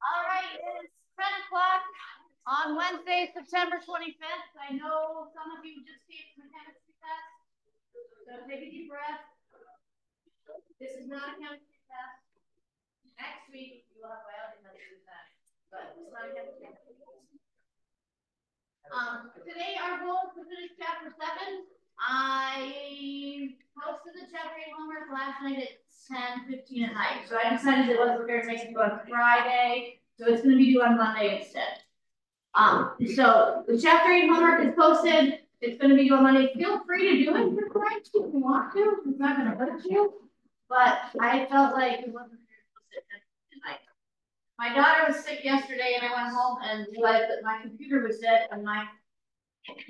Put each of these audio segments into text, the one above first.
All right, it's 10 o'clock on Wednesday, September 25th. I know some of you just came from a chemistry test, so take a deep breath. This is not a chemistry test. Next week, you will have biology test, but it's not a chemistry test. Today, our goal is to finish chapter 7. I posted the chapter 8 homework last night at 10:15 at night, so I decided it wasn't fair to make it go on Friday, so it's going to be due on Monday instead. So the chapter 8 homework is posted. It's going to be due on Monday. Feel free to do it for Friday if you want to. It's not going to hurt you, but I felt like it wasn't fair to post it tonight. My daughter was sick yesterday, and I went home and realized that my computer was dead and my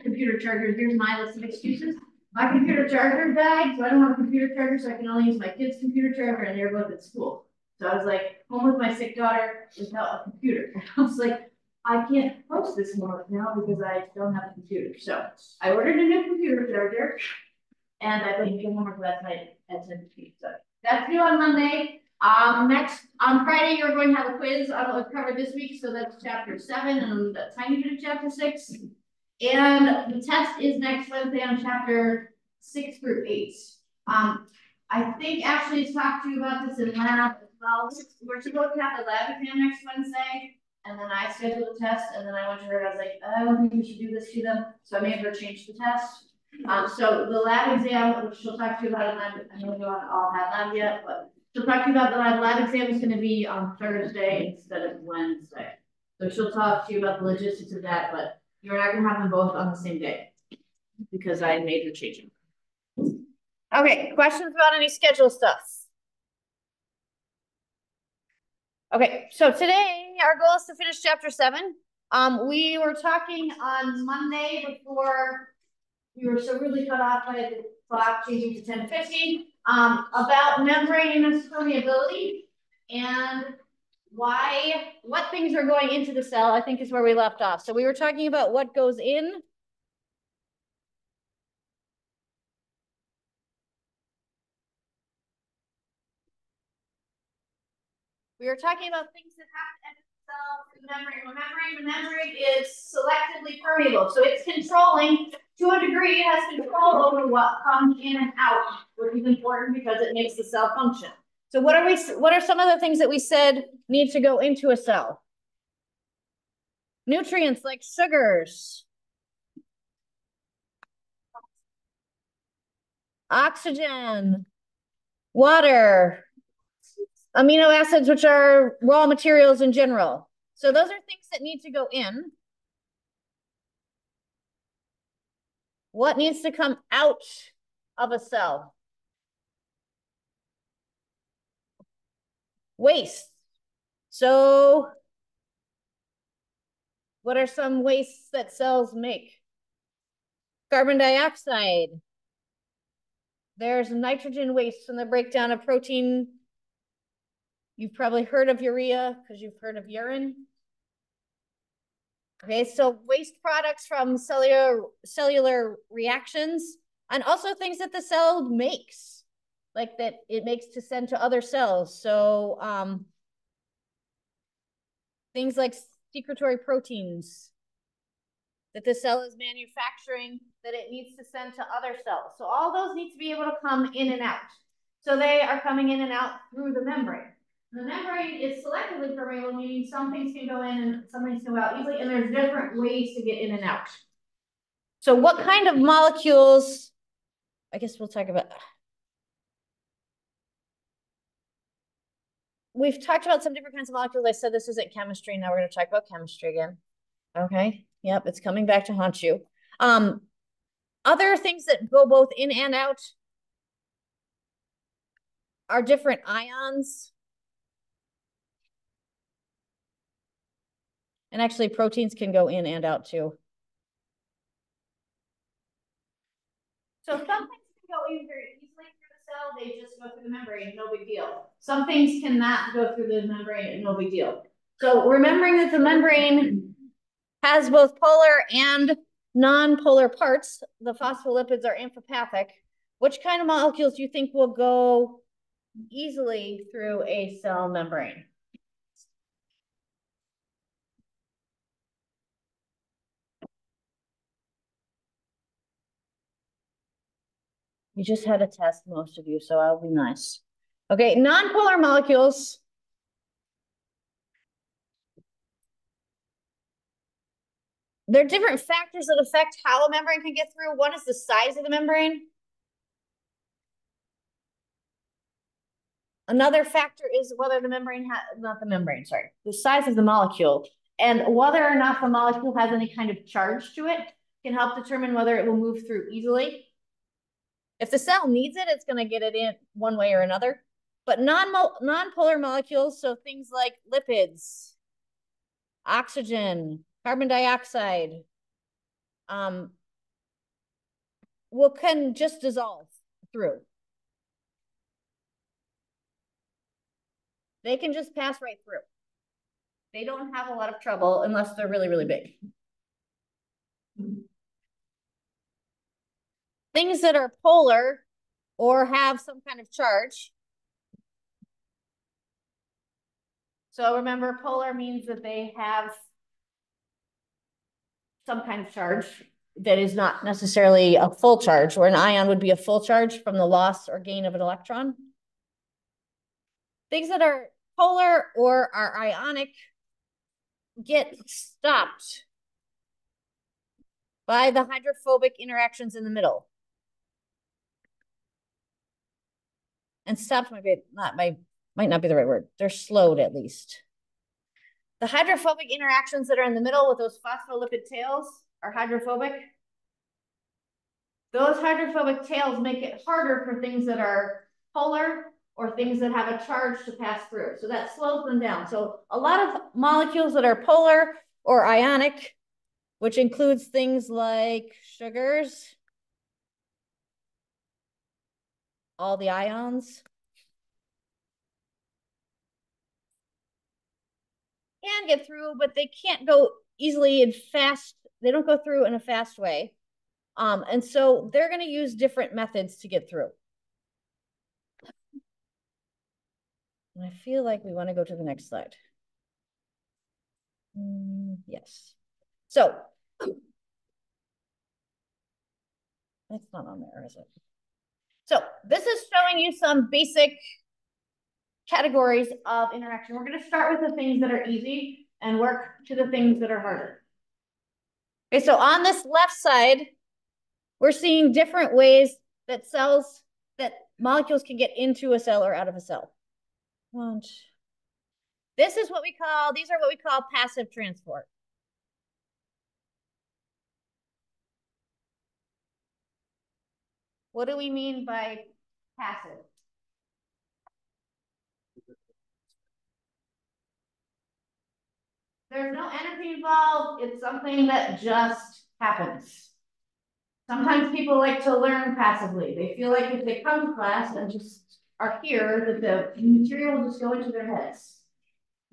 computer charger. Here's my list of excuses. My computer charger died, so I don't have a computer charger, so I can only use my kid's computer charger, and they're both at school. So I was like, home with my sick daughter without a computer. And I was like, I can't post this homework now because I don't have a computer. So I ordered a new computer charger, and I put the homework last night at 10:15. So that's due on Monday. Next on Friday, you're going to have a quiz on what we've covered this week. So that's chapter 7 and a tiny bit of chapter 6. And the test is next Wednesday on chapter 6 through 8. I think Ashley's talked to you about this in lab as well. We're supposed to have a lab exam next Wednesday, and then I scheduled a test, and then I went to her and I was like, I don't think we should do this to them. So I made her change the test. So the lab exam, which she'll talk to you about in lab, I know you don't all have lab yet, but she'll talk to you about the lab exam is going to be on Thursday instead of Wednesday. So she'll talk to you about the logistics of that, but you're not going to have them both on the same day because I made her change them. Okay, questions about any schedule stuff? Okay, so today our goal is to finish chapter 7. We were talking on Monday before we were so really cut off by the clock changing to 10:50 about membrane permeability and what things are going into the cell, I think is where we left off. So we were talking about what goes in. We were talking about things that have to enter the cell through the membrane. The membrane is selectively permeable. So it's controlling, to a degree, it has control over what comes in and out, which is important because it makes the cell function. So what are some of the things that we said need to go into a cell? Nutrients like sugars, oxygen, water, amino acids, which are raw materials in general. So those are things that need to go in. What needs to come out of a cell? Waste. So what are some wastes that cells make? Carbon dioxide. There's nitrogen waste from the breakdown of protein. You've probably heard of urea because you've heard of urine. Okay, so waste products from cellular reactions, and also things that the cell makes, like that it makes to send to other cells. So things like secretory proteins that the cell is manufacturing that it needs to send to other cells. So all those need to be able to come in and out. So they are coming in and out through the membrane. The membrane is selectively permeable, meaning some things can go in and some things can go out easily, and there's different ways to get in and out. So what kind of molecules, I guess we'll talk about. We've talked about some different kinds of molecules. I said this isn't chemistry. Now we're going to talk about chemistry again. Okay. Yep. It's coming back to haunt you. Other things that go both in and out are different ions. And actually proteins can go in and out too. So some things can go in very easily through the cell. They just go through the membrane, no big deal. Some things cannot go through the membrane, no big deal. So remembering that the membrane has both polar and non-polar parts. The phospholipids are amphipathic. Which kind of molecules do you think will go easily through a cell membrane? You just had a test, most of you, so I'll be nice. Okay, nonpolar molecules. There are different factors that affect how a membrane can get through. One is the size of the membrane. Another factor is whether the membrane the size of the molecule, and whether or not the molecule has any kind of charge to it can help determine whether it will move through easily. If the cell needs it, it's going to get it in one way or another. But nonpolar molecules, so things like lipids, oxygen, carbon dioxide, can just dissolve through. They can just pass right through. They don't have a lot of trouble unless they're really, really big. Things that are polar or have some kind of charge. So remember, polar means that they have some kind of charge that is not necessarily a full charge, or an ion would be a full charge from the loss or gain of an electron. Things that are polar or are ionic get stopped by the hydrophobic interactions in the middle. And stopped might not be the right word. They're slowed at least. The hydrophobic interactions that are in the middle with those phospholipid tails are hydrophobic. Those hydrophobic tails make it harder for things that are polar or things that have a charge to pass through. So that slows them down. So a lot of molecules that are polar or ionic, which includes things like sugars, all the ions, can get through, but they can't go easily and fast. They don't go through in a fast way. And so they're going to use different methods to get through. And I feel like we want to go to the next slide. Yes. So that's not on there, is it? So this is showing you some basic categories of interaction. We're going to start with the things that are easy and work to the things that are harder. Okay, so on this left side, we're seeing different ways that molecules can get into a cell or out of a cell. These are what we call passive transport. What do we mean by passive? There's no energy involved. It's something that just happens. Sometimes people like to learn passively. They feel like if they come to class and just are here, that the material will just go into their heads.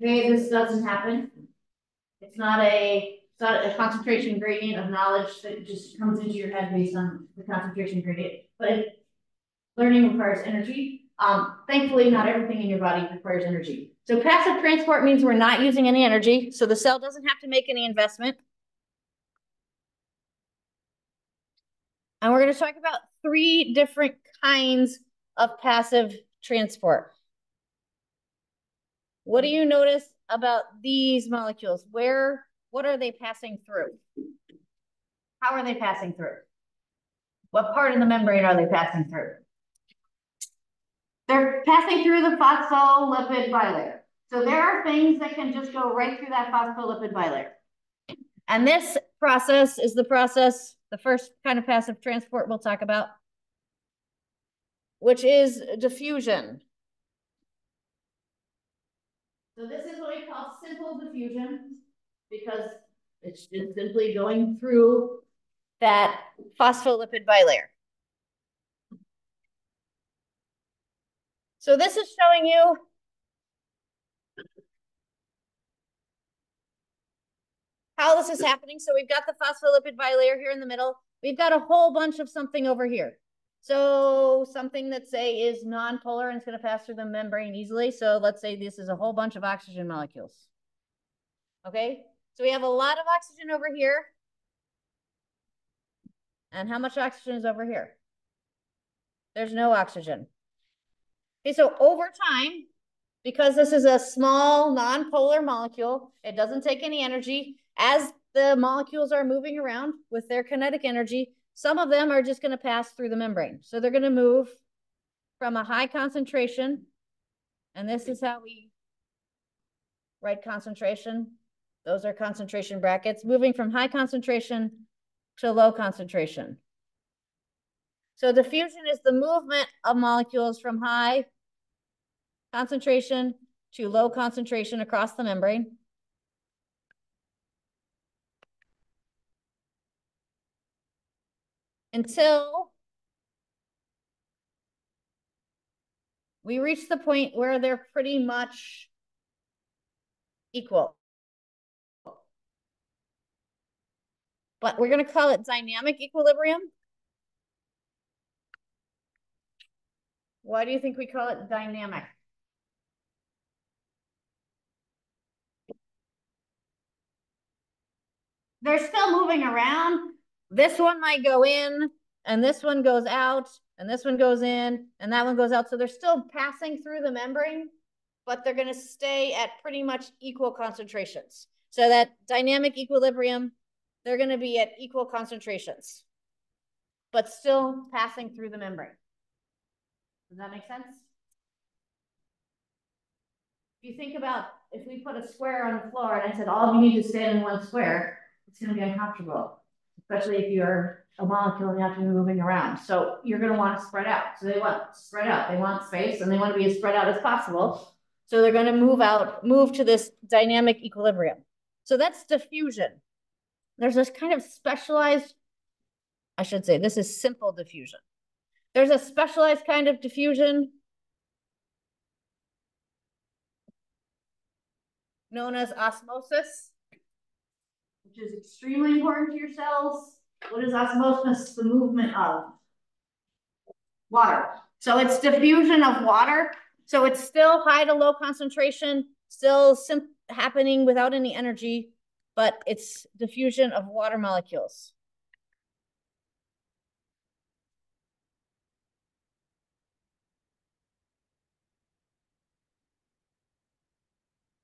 Okay, this doesn't happen. It's not a concentration gradient of knowledge that just comes into your head based on the concentration gradient. But learning requires energy. Thankfully, not everything in your body requires energy. So passive transport means we're not using any energy, so the cell doesn't have to make any investment. And we're going to talk about 3 different kinds of passive transport. What do you notice about these molecules? What are they passing through? How are they passing through? What part of the membrane are they passing through? They're passing through the phospholipid bilayer. So there are things that can just go right through that phospholipid bilayer. And this process is the first kind of passive transport we'll talk about, which is diffusion. So this is what we call simple diffusion, because it's just simply going through that phospholipid bilayer. So this is showing you how this is happening. So we've got the phospholipid bilayer here in the middle. We've got a whole bunch of something over here. So something that say is non-polar and it's going to pass through the membrane easily. So let's say this is a whole bunch of oxygen molecules. Okay, so we have a lot of oxygen over here. And how much oxygen is over here? There's no oxygen. Okay, so over time, because this is a small non-polar molecule, it doesn't take any energy. As the molecules are moving around with their kinetic energy, some of them are just going to pass through the membrane. So they're going to move from a high concentration, and this is how we write concentration. Those are concentration brackets, moving from high concentration to low concentration. So diffusion is the movement of molecules from high concentration to low concentration across the membrane. Until we reach the point where they're pretty much equal. But we're going to call it dynamic equilibrium. Why do you think we call it dynamic? They're still moving around. This one might go in, and this one goes out, and this one goes in, and that one goes out. So they're still passing through the membrane, but they're going to stay at pretty much equal concentrations. So that dynamic equilibrium, they're going to be at equal concentrations, but still passing through the membrane. Does that make sense? If you think about if we put a square on the floor and I said, all of you need to stand in one square, it's going to be uncomfortable, especially if you're a molecule and you have to be moving around. So you're going to want to spread out. So they want to spread out. They want space and they want to be as spread out as possible. So they're going to move to this dynamic equilibrium. So that's diffusion. There's this kind of specialized, I should say, this is simple diffusion. There's a specialized kind of diffusion known as osmosis, which is extremely important to your cells. What is osmosis? The movement of water. So it's diffusion of water. So it's still high to low concentration, still happening without any energy, but it's diffusion of water molecules.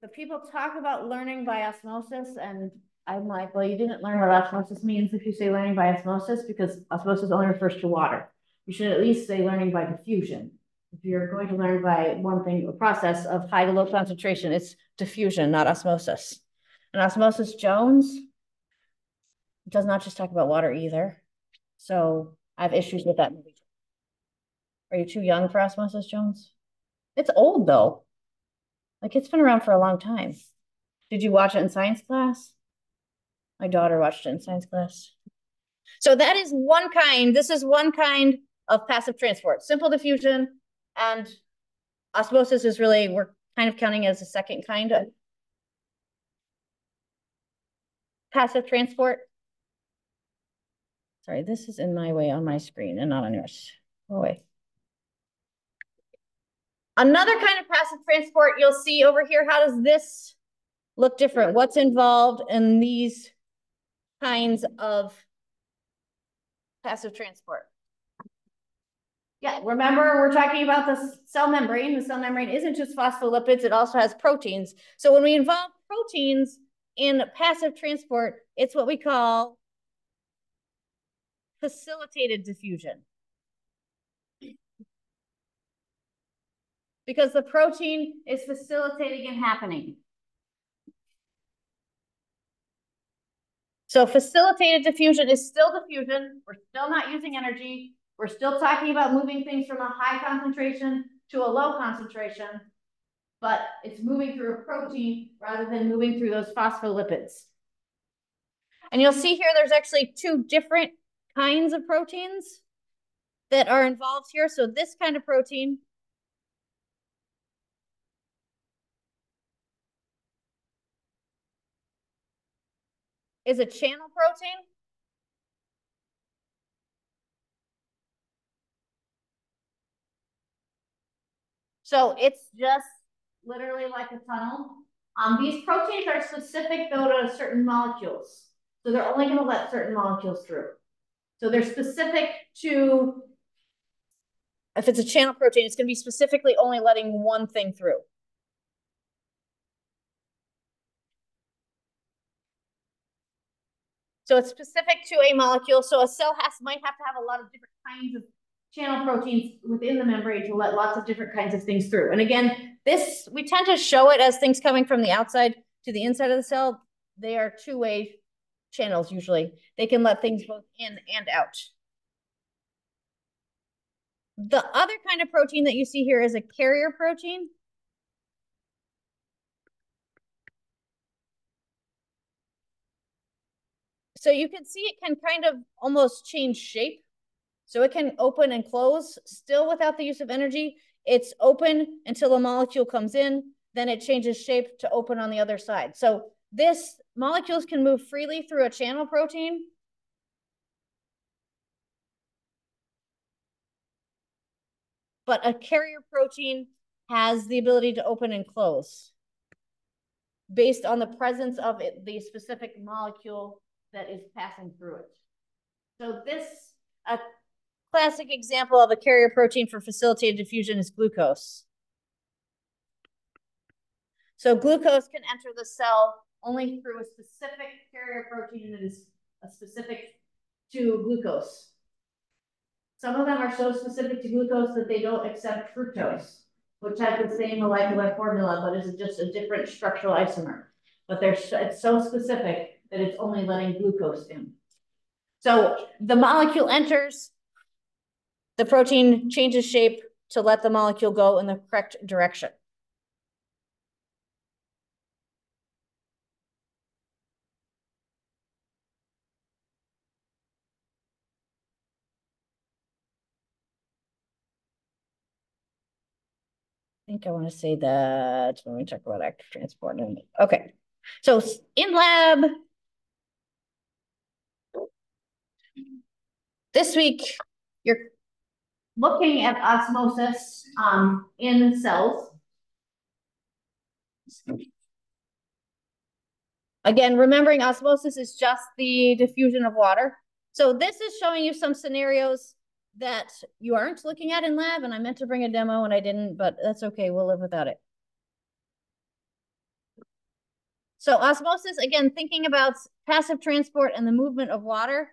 So people talk about learning by osmosis, and I'm like, well, you didn't learn what osmosis means if you say learning by osmosis, because osmosis only refers to water. You should at least say learning by diffusion. If you're going to learn by one thing, a process of high to low concentration, it's diffusion, not osmosis. And Osmosis Jones does not just talk about water either. So I have issues with that movie. Are you too young for Osmosis Jones? It's old though. Like it's been around for a long time. Did you watch it in science class? My daughter watched it in science class. So that is one kind. This is one kind of passive transport. Simple diffusion and osmosis is really, we're kind of counting as a second kind of passive transport. Sorry, this is in my way on my screen and not on yours. Go away. Another kind of passive transport you'll see over here. How does this look different? What's involved in these kinds of passive transport? Yeah, remember we're talking about the cell membrane. The cell membrane isn't just phospholipids, it also has proteins. So when we involve proteins in passive transport, it's what we call facilitated diffusion. Because the protein is facilitating it happening. So facilitated diffusion is still diffusion. We're still not using energy. We're still talking about moving things from a high concentration to a low concentration, but it's moving through a protein rather than moving through those phospholipids. And you'll see here there's actually two different kinds of proteins that are involved here. So this kind of protein is a channel protein. So it's just literally like a tunnel. These proteins are specific though to certain molecules. So they're only going to let certain molecules through. So they're specific to, if it's a channel protein, it's going to be specifically only letting one thing through. So it's specific to a molecule. So a cell might have to have a lot of different kinds of channel proteins within the membrane to let lots of different kinds of things through. And again, this, we tend to show it as things coming from the outside to the inside of the cell. They are two-way channels usually. They can let things both in and out. The other kind of protein that you see here is a carrier protein. So you can see it can kind of almost change shape. So it can open and close still without the use of energy. It's open until a molecule comes in, then it changes shape to open on the other side. So this molecules can move freely through a channel protein. But a carrier protein has the ability to open and close based on the presence of the specific molecule that is passing through it. So this, a classic example of a carrier protein for facilitated diffusion is glucose. So glucose can enter the cell only through a specific carrier protein that is specific to glucose. Some of them are so specific to glucose that they don't accept fructose, which has the same molecular formula, but is just a different structural isomer. But it's so specific that it's only letting glucose in. So the molecule enters, the protein changes shape to let the molecule go in the correct direction. I think I want to say that when we talk about active transport. Okay. So in lab, this week, you're looking at osmosis in cells. Again, remembering osmosis is just the diffusion of water. So this is showing you some scenarios that you aren't looking at in lab, and I meant to bring a demo and I didn't, but that's okay, we'll live without it. So osmosis, again, thinking about passive transport and the movement of water.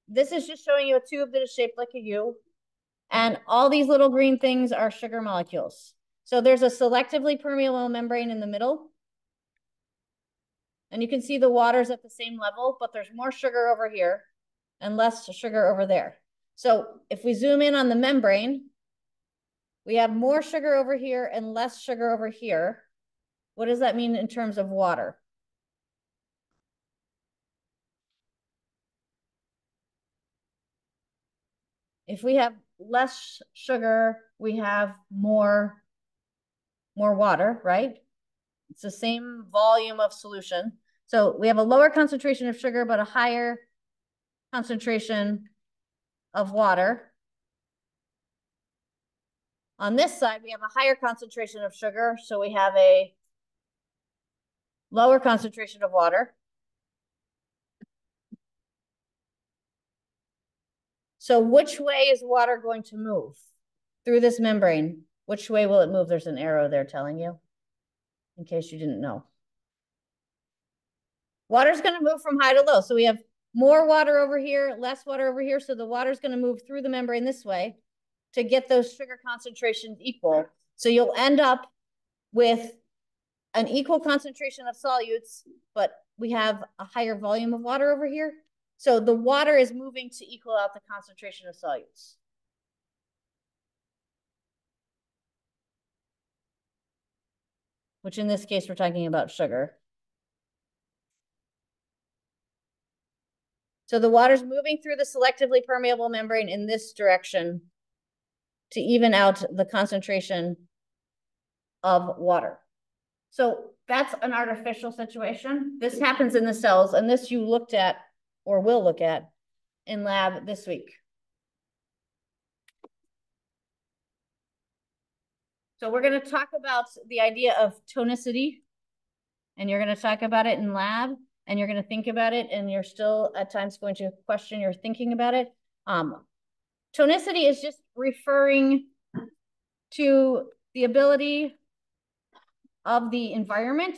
This is just showing you a tube that is shaped like a U. And all these little green things are sugar molecules. So there's a selectively permeable membrane in the middle. And you can see the water's at the same level, but there's more sugar over here and less sugar over there. So if we zoom in on the membrane, we have more sugar over here and less sugar over here. What does that mean in terms of water? If we have less sugar, we have more water, right? It's the same volume of solution. So we have a lower concentration of sugar, but a higher concentration of water. On this side, we have a higher concentration of sugar, so we have a lower concentration of water. So which way is water going to move through this membrane? Which way will it move? There's an arrow there telling you, in case you didn't know. Water's going to move from high to low. So we have more water over here, less water over here. So the water's going to move through the membrane this way to get those sugar concentrations equal. So you'll end up with an equal concentration of solutes, but we have a higher volume of water over here. So the water is moving to equal out the concentration of solutes. Which in this case, we're talking about sugar. So the water's moving through the selectively permeable membrane in this direction to even out the concentration of water. So that's an artificial situation. This happens in the cells, and this you looked at or will look at in lab this week. So we're going to talk about the idea of tonicity, and you're going to talk about it in lab, and you're going to think about it, and you're still at times going to question your thinking about it. Tonicity is just referring to the ability of the environment,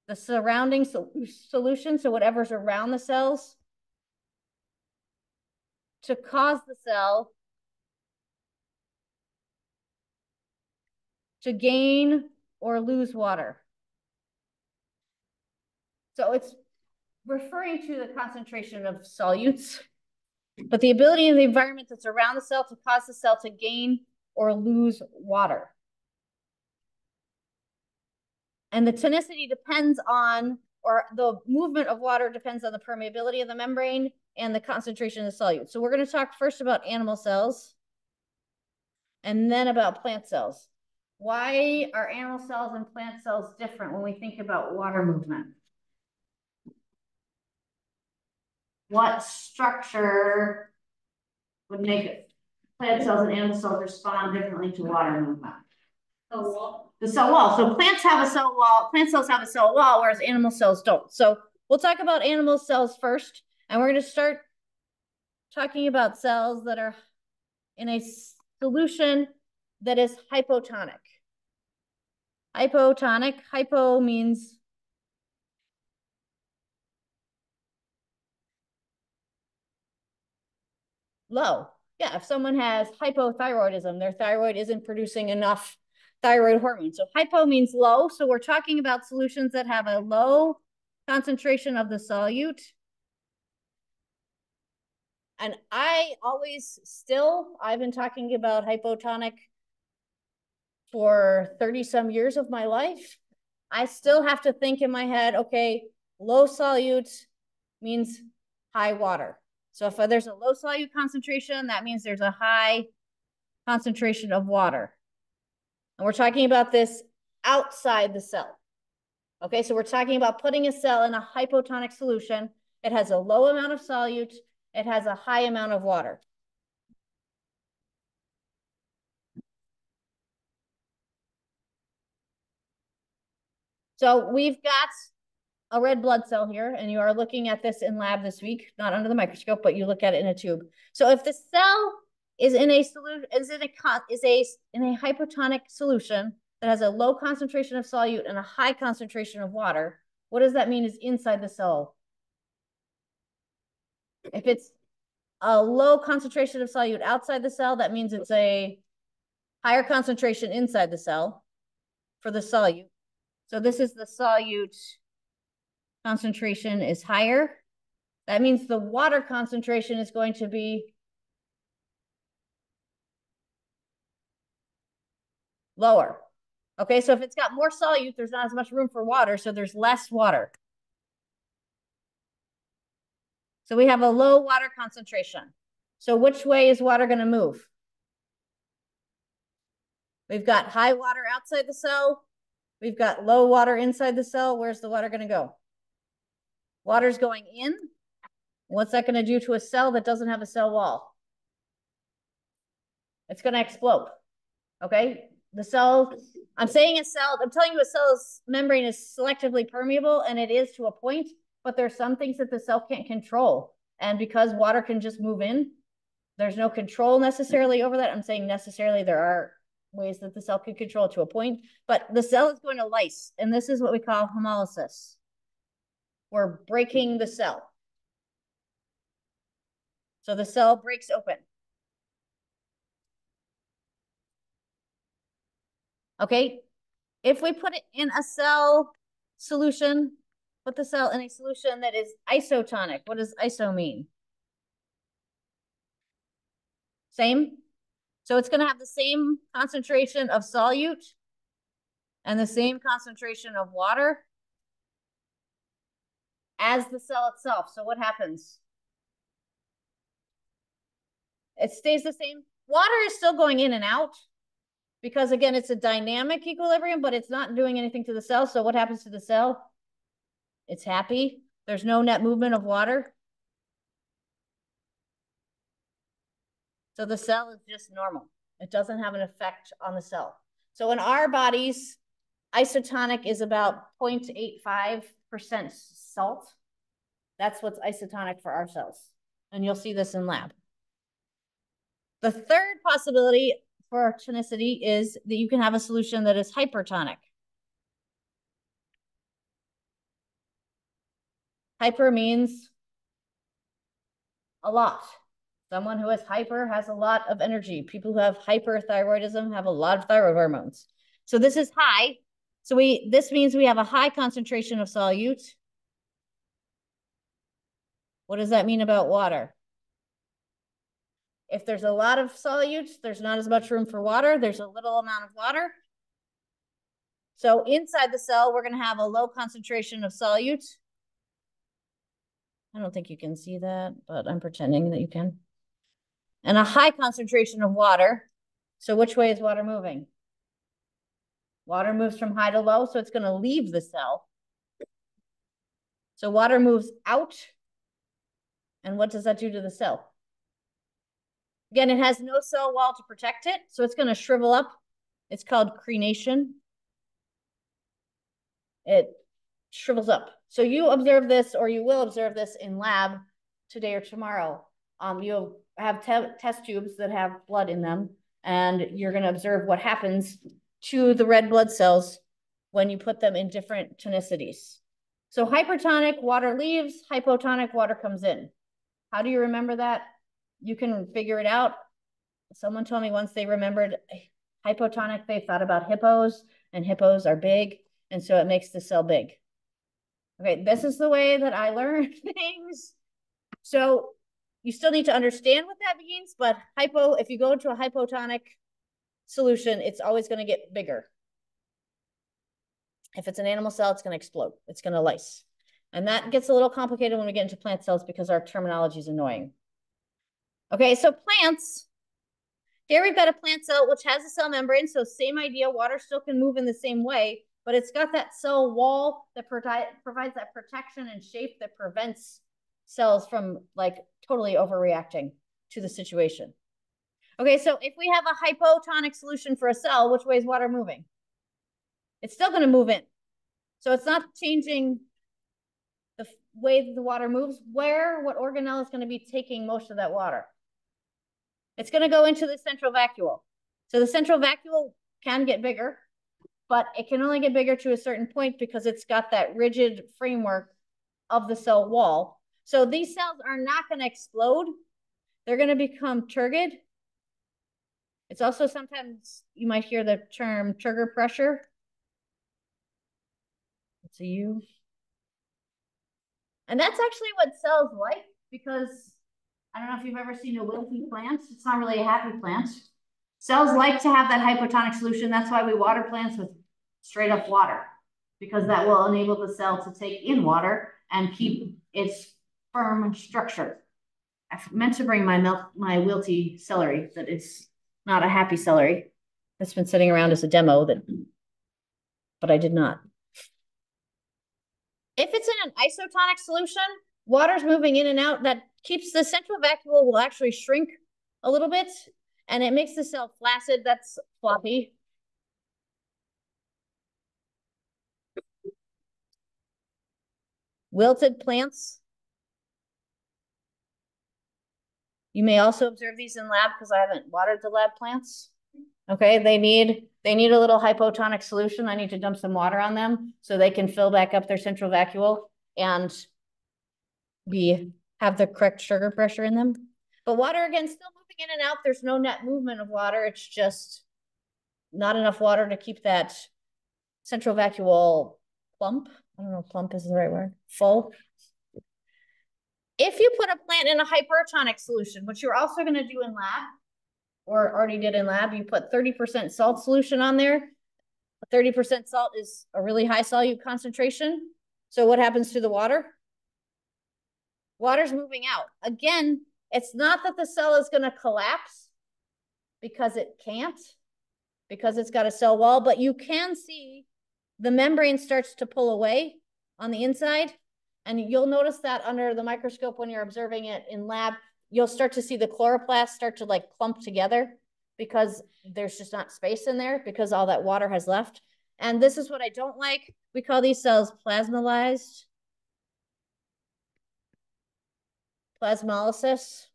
the surrounding solution, so whatever's around the cells, to cause the cell to gain or lose water. So it's referring to the concentration of solutes, but the ability of the environment that's around the cell to cause the cell to gain or lose water. And the tonicity depends on, or the movement of water depends on the permeability of the membrane and the concentration of the solute. So we're going to talk first about animal cells and then about plant cells. Why are animal cells and plant cells different when we think about water movement? What structure would make plant cells and animal cells respond differently to water movement? The wall. The cell wall. So plants have a cell wall, plant cells have a cell wall, whereas animal cells don't. So we'll talk about animal cells first, and we're going to start talking about cells that are in a solution that is hypotonic. Hypotonic, hypo means low. Yeah, if someone has hypothyroidism, their thyroid isn't producing enough thyroid hormone. So hypo means low. So we're talking about solutions that have a low concentration of the solute. And I've been talking about hypotonic for 30 some years of my life. I still have to think in my head, okay, low solute means high water. So if there's a low solute concentration, that means there's a high concentration of water. And we're talking about this outside the cell. Okay, so we're talking about putting a cell in a hypotonic solution. It has a low amount of solute. It has a high amount of water. So we've got a red blood cell here, and you are looking at this in lab this week, not under the microscope, but you look at it in a tube. So if the cell is in a solution, in a hypotonic solution that has a low concentration of solute and a high concentration of water, what does that mean is inside the cell? If it's a low concentration of solute outside the cell, that means it's a higher concentration inside the cell for the solute. So this is the solute concentration is higher. That means the water concentration is going to be lower. Okay, so if it's got more solute, there's not as much room for water, so there's less water. So we have a low water concentration. So which way is water going to move? We've got high water outside the cell. We've got low water inside the cell. Where's the water going to go? Water's going in. What's that going to do to a cell that doesn't have a cell wall? It's going to explode. Okay? The cell, I'm telling you a cell's membrane is selectively permeable, and it is to a point, but there's some things that the cell can't control. And because water can just move in, there's no control necessarily over that. I'm saying necessarily there are ways that the cell can control it to a point, but the cell is going to lyse, and this is what we call hemolysis. We're breaking the cell. So the cell breaks open. Okay, if we put it in a cell solution, put the cell in a solution that is isotonic. What does iso mean? Same. So it's going to have the same concentration of solute and the same concentration of water as the cell itself. So what happens? It stays the same. Water is still going in and out because, again, it's a dynamic equilibrium, but it's not doing anything to the cell. So what happens to the cell? It's happy. There's no net movement of water. So the cell is just normal. It doesn't have an effect on the cell. So in our bodies, isotonic is about 0.85% salt. That's what's isotonic for our cells. And you'll see this in lab. The third possibility for tonicity is that you can have a solution that is hypertonic. Hyper means a lot. Someone who is hyper has a lot of energy. People who have hyperthyroidism have a lot of thyroid hormones. So this is high. So this means we have a high concentration of solute. What does that mean about water? If there's a lot of solutes, there's not as much room for water. There's a little amount of water. So inside the cell, we're going to have a low concentration of solute. I don't think you can see that, but I'm pretending that you can. And a high concentration of water. So which way is water moving? Water moves from high to low, so it's going to leave the cell. So water moves out. And what does that do to the cell? Again, it has no cell wall to protect it, so it's going to shrivel up. It's called crenation. It shrivels up. So you observe this, or you will observe this in lab today or tomorrow. You'll have test tubes that have blood in them, and you're going to observe what happens to the red blood cells when you put them in different tonicities. So hypertonic, water leaves. Hypotonic, water comes in. How do you remember that? You can figure it out. Someone told me once they remembered hypotonic, they thought about hippos, and hippos are big, and so it makes the cell big. Okay, this is the way that I learn things. So you still need to understand what that means, but if you go into a hypotonic solution, it's always going to get bigger. If it's an animal cell, it's going to explode. It's going to lyse. And that gets a little complicated when we get into plant cells because our terminology is annoying. Okay, so plants. Here we've got a plant cell which has a cell membrane, so same idea, water still can move in the same way, but it's got that cell wall that provides that protection and shape that prevents cells from like totally overreacting to the situation. Okay, so if we have a hypotonic solution for a cell, which way is water moving? It's still going to move in. So it's not changing the way that the water moves. What organelle is going to be taking most of that water? It's going to go into the central vacuole. So the central vacuole can get bigger, but it can only get bigger to a certain point because it's got that rigid framework of the cell wall. So these cells are not going to explode. They're going to become turgid. It's also sometimes you might hear the term turgor pressure. It's a U. And that's actually what cells like, because I don't know if you've ever seen a wilty plant. It's not really a happy plant. Cells like to have that hypotonic solution. That's why we water plants with straight up water, because that will enable the cell to take in water and keep its firm structure. I meant to bring my wilty celery, that it's not a happy celery. That's been sitting around as a demo, but I did not. If it's in an isotonic solution, water's moving in and out. That keeps the central vacuole will actually shrink a little bit, and it makes the cell flaccid. That's floppy. Wilted plants. You may also observe these in lab because I haven't watered the lab plants. Okay, they need a little hypotonic solution. I need to dump some water on them so they can fill back up their central vacuole and have the correct sugar pressure in them. But water, again, still moving in and out. There's no net movement of water. It's just not enough water to keep that central vacuole plump. I don't know if plump is the right word. Full. If you put a plant in a hypertonic solution, which you're also going to do in lab, or already did in lab, you put 30% salt solution on there. 30% salt is a really high solute concentration. So what happens to the water? Water's moving out. Again, it's not that the cell is going to collapse, because it can't, because it's got a cell wall, but you can see the membrane starts to pull away on the inside. And you'll notice that under the microscope when you're observing it in lab, you'll start to see the chloroplasts start to like clump together because there's just not space in there because all that water has left. And this is what I don't like. We call these cells plasmolyzed. Plasmolysis.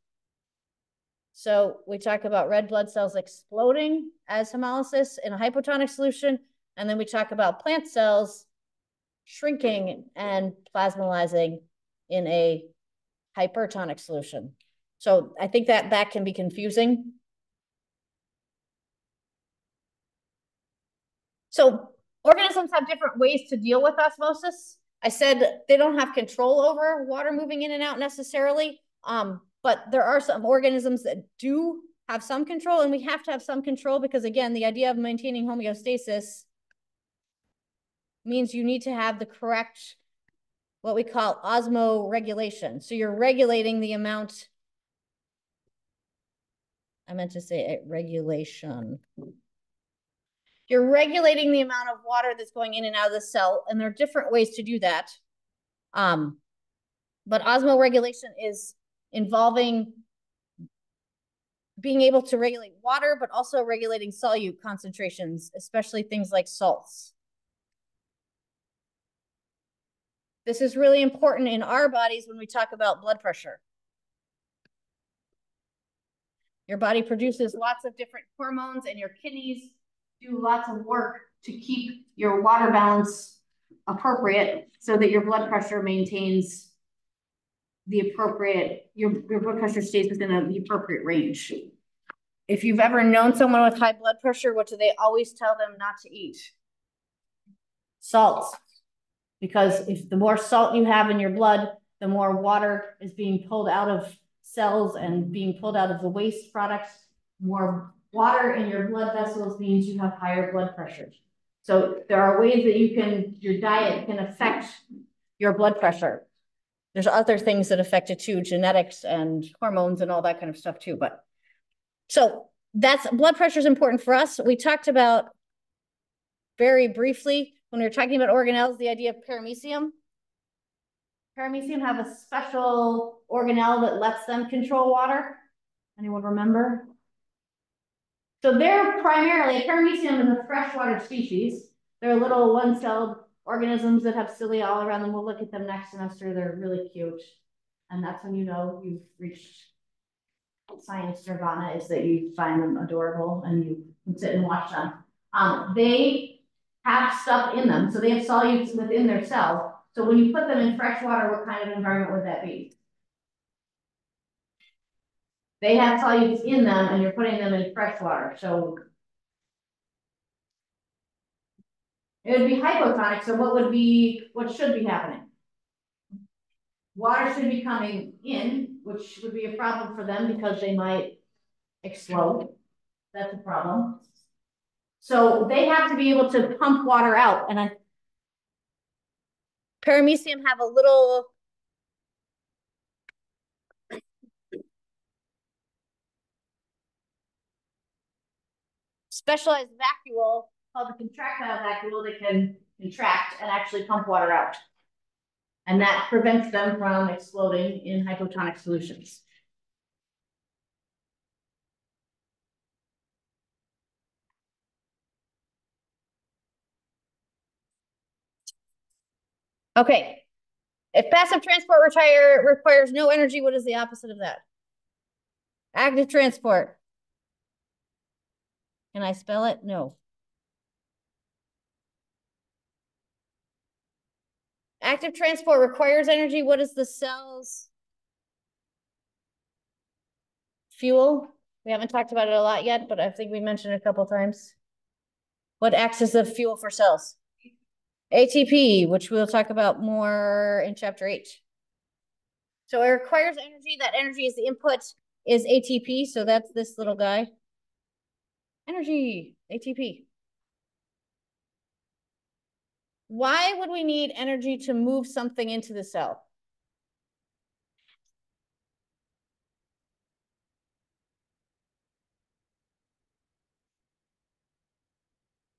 So we talk about red blood cells exploding as hemolysis in a hypotonic solution. And then we talk about plant cells shrinking and plasmolyzing in a hypertonic solution. So I think that can be confusing. So organisms have different ways to deal with osmosis. I said they don't have control over water moving in and out necessarily, but there are some organisms that do have some control, and we have to have some control because, again, the idea of maintaining homeostasis means you need to have the correct, what we call osmoregulation. So you're regulating the amount, I meant to say regulation. You're regulating the amount of water that's going in and out of the cell, and there are different ways to do that. But osmoregulation is involving being able to regulate water, but also regulating solute concentrations, especially things like salts. This is really important in our bodies when we talk about blood pressure. Your body produces lots of different hormones, and your kidneys do lots of work to keep your water balance appropriate so that your blood pressure maintains the appropriate, your blood pressure stays within the appropriate range. If you've ever known someone with high blood pressure, what do they always tell them not to eat? Salt. Because if the more salt you have in your blood, the more water is being pulled out of cells and being pulled out of the waste products. More water in your blood vessels means you have higher blood pressure. So there are ways that your diet can affect your blood pressure. There's other things that affect it too, genetics and hormones and all that kind of stuff too. But so that's, blood pressure is important for us. We talked about very briefly when we were talking about organelles, the idea of paramecium. Paramecium have a special organelle that lets them control water. Anyone remember? So they're primarily, paramecium is a freshwater species. They're little one-celled organisms that have cilia all around them. We'll look at them next semester. They're really cute. And that's when you know you've reached science nirvana, is that you find them adorable and you can sit and watch them. They have stuff in them. So they have solutes within their cells. So when you put them in fresh water, what kind of environment would that be? They have solutes in them and you're putting them in fresh water. So it would be hypotonic. So what should be happening? Water should be coming in, which would be a problem for them because they might explode. That's a problem. So they have to be able to pump water out. And paramecium have a little specialized vacuole called the contractile vacuole that can contract and actually pump water out. And that prevents them from exploding in hypotonic solutions. Okay. If passive transport requires no energy, what is the opposite of that? Active transport. Can I spell it? No. Active transport requires energy. What is the cell's fuel? We haven't talked about it a lot yet, but I think we mentioned it a couple times. What acts as the fuel for cells? ATP, which we'll talk about more in chapter 8. So it requires energy. That energy is the input is ATP. So that's this little guy. Energy, ATP. Why would we need energy to move something into the cell?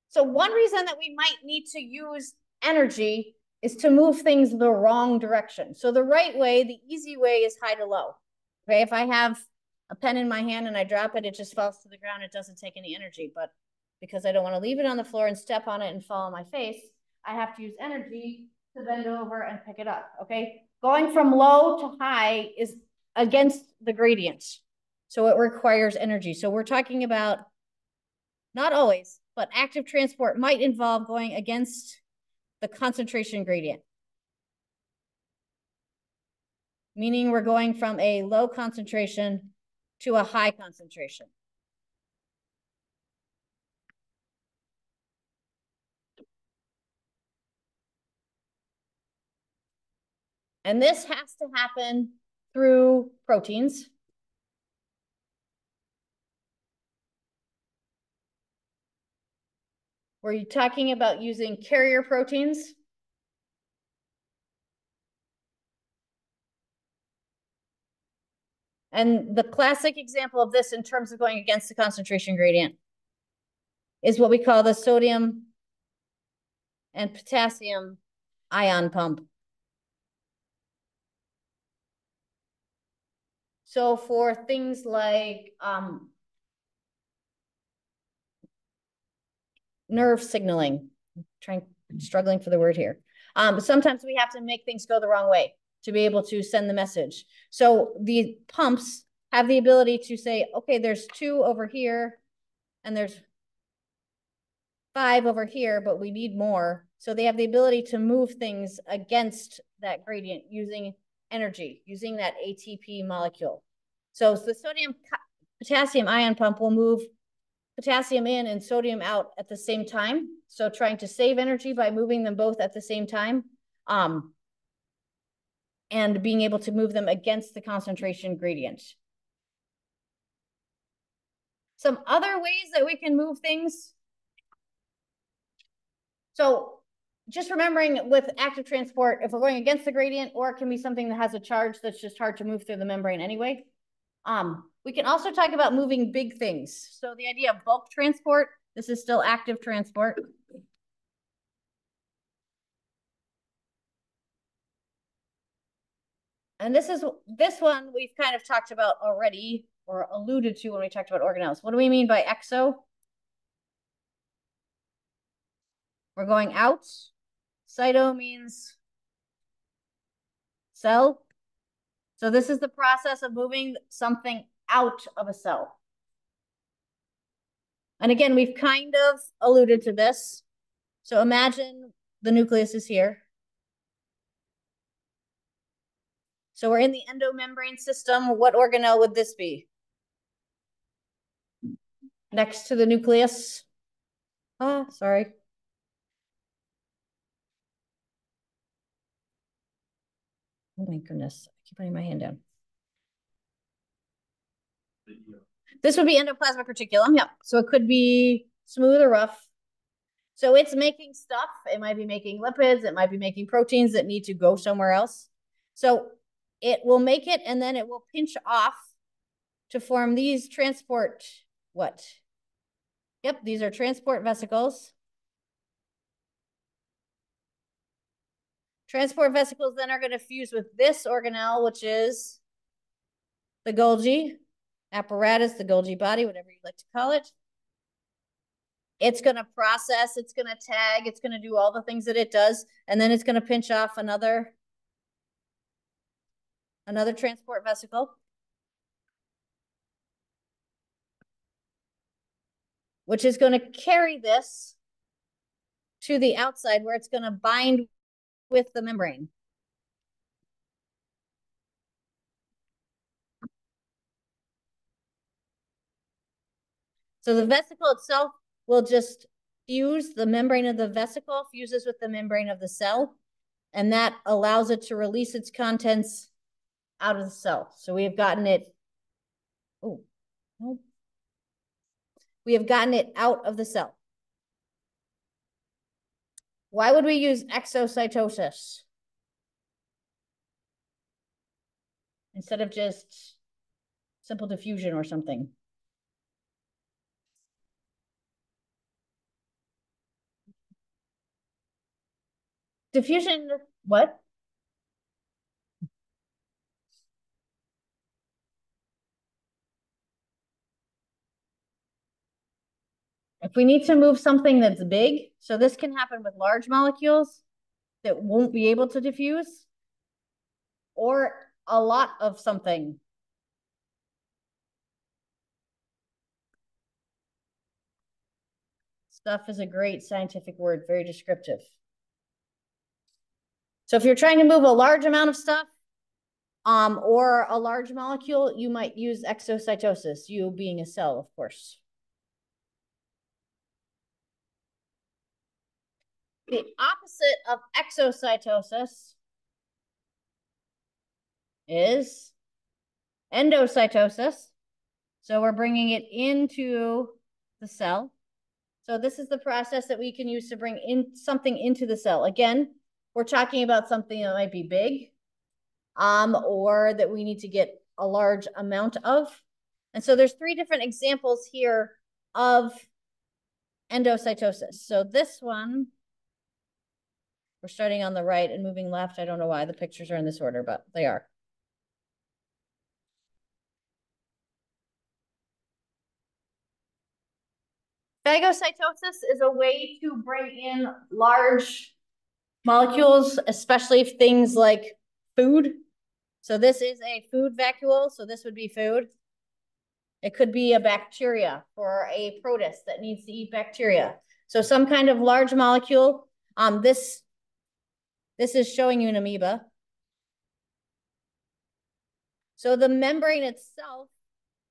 So one reason that we might need to use energy is to move things the wrong direction. So the right way, the easy way is high to low. Okay, if I have a pen in my hand and I drop it, it just falls to the ground. It doesn't take any energy. But because I don't want to leave it on the floor and step on it and fall on my face, I have to use energy to bend over and pick it up, okay? Going from low to high is against the gradient. So it requires energy. So we're talking about, not always, but active transport might involve going against the concentration gradient. Meaning we're going from a low concentration to a high concentration. And this has to happen through proteins. We're talking about using carrier proteins. And the classic example of this in terms of going against the concentration gradient is what we call the sodium and potassium ion pump. So for things like nerve signaling, struggling for the word here. Sometimes we have to make things go the wrong way to be able to send the message. So the pumps have the ability to say, okay, there's 2 over here and there's 5 over here, but we need more. So they have the ability to move things against that gradient using energy, using that ATP molecule. So the sodium potassium ion pump will move potassium in and sodium out at the same time. So trying to save energy by moving them both at the same time, and being able to move them against the concentration gradient. Some other ways that we can move things. So just remembering with active transport, if we're going against the gradient, or it can be something that has a charge that's just hard to move through the membrane anyway. We can also talk about moving big things. So the idea of bulk transport, this is still active transport. And this one we've kind of talked about already, or alluded to when we talked about organelles. What do we mean by exo? We're going out. Cyto means cell. So this is the process of moving something out of a cell. And again, we've kind of alluded to this. So imagine the nucleus is here. So we're in the endomembrane system. What organelle would this be? Next to the nucleus. Oh, sorry. Oh my goodness, I keep putting my hand down. This would be endoplasmic reticulum, yep. So it could be smooth or rough. So it's making stuff. It might be making lipids. It might be making proteins that need to go somewhere else. So it will make it, and then it will pinch off to form these transport, what? Yep, these are transport vesicles. Transport vesicles then are going to fuse with this organelle, which is the Golgi apparatus, the Golgi body, whatever you like to call it. It's going to process, it's going to tag, it's going to do all the things that it does, and then it's going to pinch off another transport vesicle, which is going to carry this to the outside where it's going to bind with the membrane. So the vesicle itself will just fuse, the membrane of the vesicle fuses with the membrane of the cell, and that allows it to release its contents out of the cell. So we have gotten it, we have gotten it out of the cell. Why would we use exocytosis instead of just simple diffusion or something? Diffusion, what? If we need to move something that's big, so this can happen with large molecules that won't be able to diffuse, or a lot of something. Stuff is a great scientific word, very descriptive. So if you're trying to move a large amount of stuff, or a large molecule, you might use exocytosis, you being a cell, of course. The opposite of exocytosis is endocytosis. So we're bringing it into the cell. So this is the process that we can use to bring in something into the cell. Again, we're talking about something that might be big, or that we need to get a large amount of. And so there's 3 different examples here of endocytosis. So this one, we're starting on the right and moving left. I don't know why the pictures are in this order, but they are. Phagocytosis is a way to bring in large molecules, especially things like food. So this is a food vacuole, so this would be food. It could be a bacteria or a protist that needs to eat bacteria. So some kind of large molecule. This is showing you an amoeba. So the membrane itself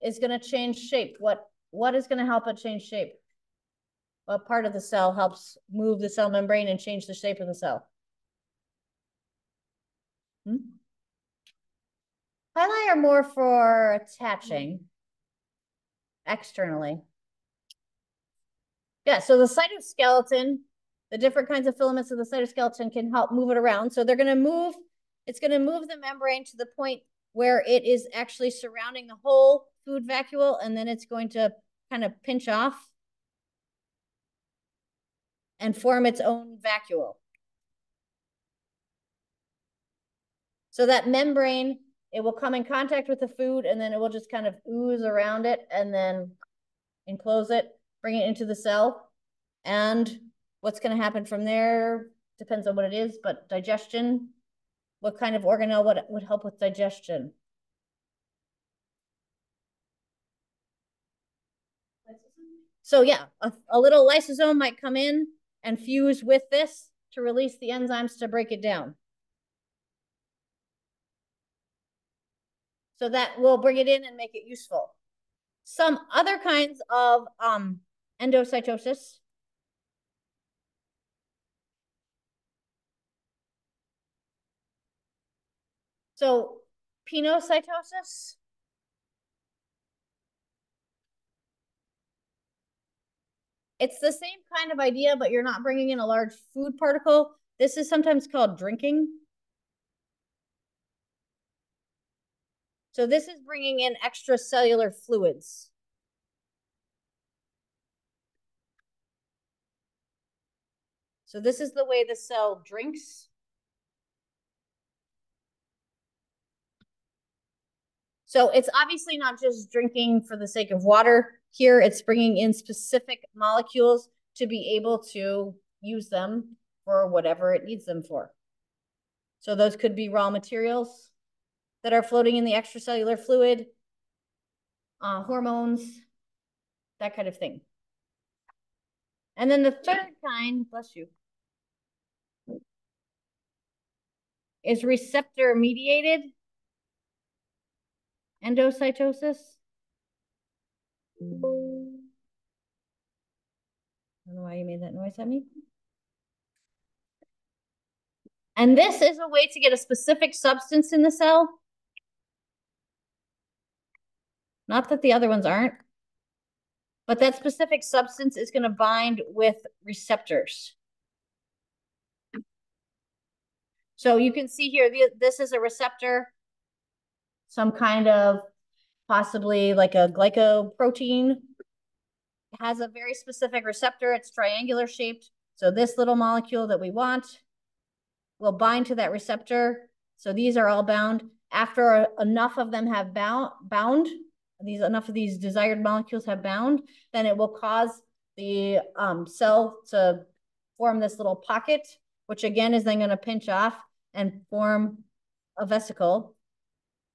is going to change shape. What is going to help it change shape? What part of the cell helps move the cell membrane and change the shape of the cell? Pili are more for attaching externally. Yeah, so the cytoskeleton, the different kinds of filaments of the cytoskeleton can help move it around. So they're going to move, it's going to move the membrane to the point where it is actually surrounding the whole food vacuole, and then it's going to kind of pinch off and form its own vacuole. So that membrane, it will come in contact with the food, and then it will just kind of ooze around it and then enclose it, bring it into the cell. And what's going to happen from there depends on what it is, but digestion, what kind of organelle would help with digestion? So yeah, a little lysosome might come in and fuse with this to release the enzymes to break it down. So that will bring it in and make it useful. Some other kinds of endocytosis. So pinocytosis. It's the same kind of idea, but you're not bringing in a large food particle. This is sometimes called drinking. So this is bringing in extracellular fluids. So this is the way the cell drinks. So it's obviously not just drinking for the sake of water here. It's bringing in specific molecules to be able to use them for whatever it needs them for. So those could be raw materials that are floating in the extracellular fluid, hormones, that kind of thing. And then the third kind, bless you, is receptor-mediated endocytosis. I don't know why you made that noise at me. And this is a way to get a specific substance in the cell. Not that the other ones aren't, but that specific substance is going to bind with receptors. So you can see here, this is a receptor, some kind of possibly like a glycoprotein. It has a very specific receptor. It's triangular shaped. So this little molecule that we want will bind to that receptor. So these are all bound. After enough of them have bound, enough of these desired molecules have bound, then it will cause the cell to form this little pocket, which again is then going to pinch off and form a vesicle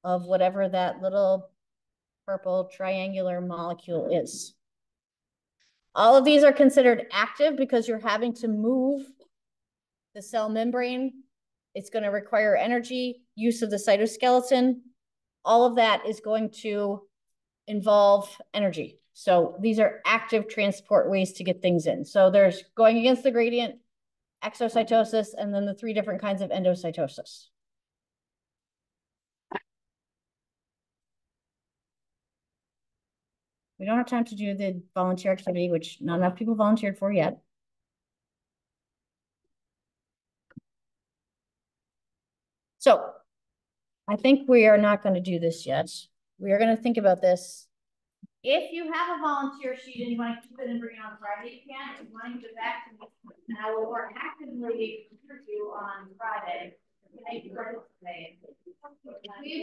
of whatever that little purple triangular molecule is. All of these are considered active because you're having to move the cell membrane. It's going to require energy, use of the cytoskeleton. All of that is going to involve energy. So these are active transport ways to get things in. So there's going against the gradient, exocytosis, and then the 3 different kinds of endocytosis. We don't have time to do the volunteer activity, which not enough people volunteered for yet. So I think we are not going to do this yet. We are going to think about this. If you have a volunteer sheet and you want to keep it and bring it on Friday, you can. If you want to give it back to me, and I will more actively recruit you on Friday. We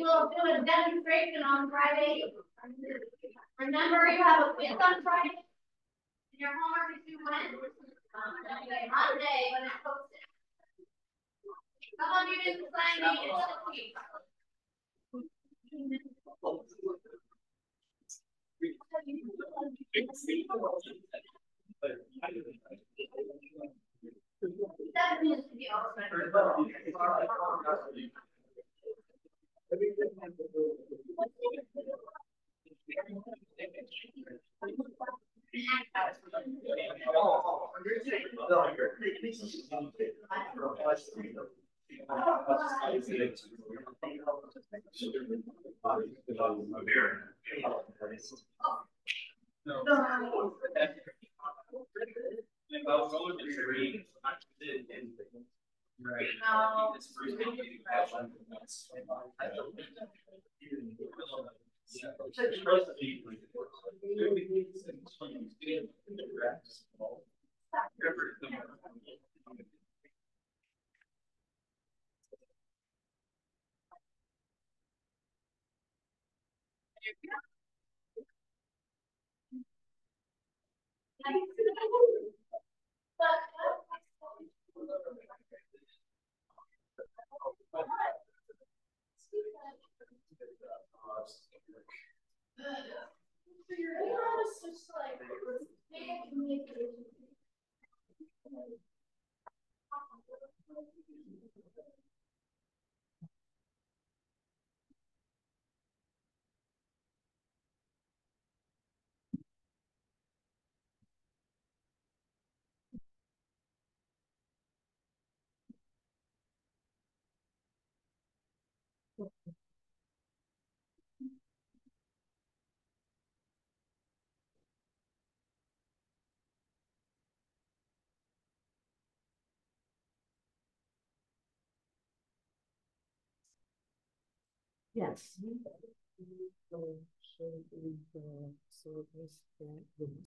will do a demonstration on Friday. Remember, you have a quiz on Friday. And your homework is due when? Monday when it's posted. Some of you didn't sign me in this week. That needs to be also. Yes.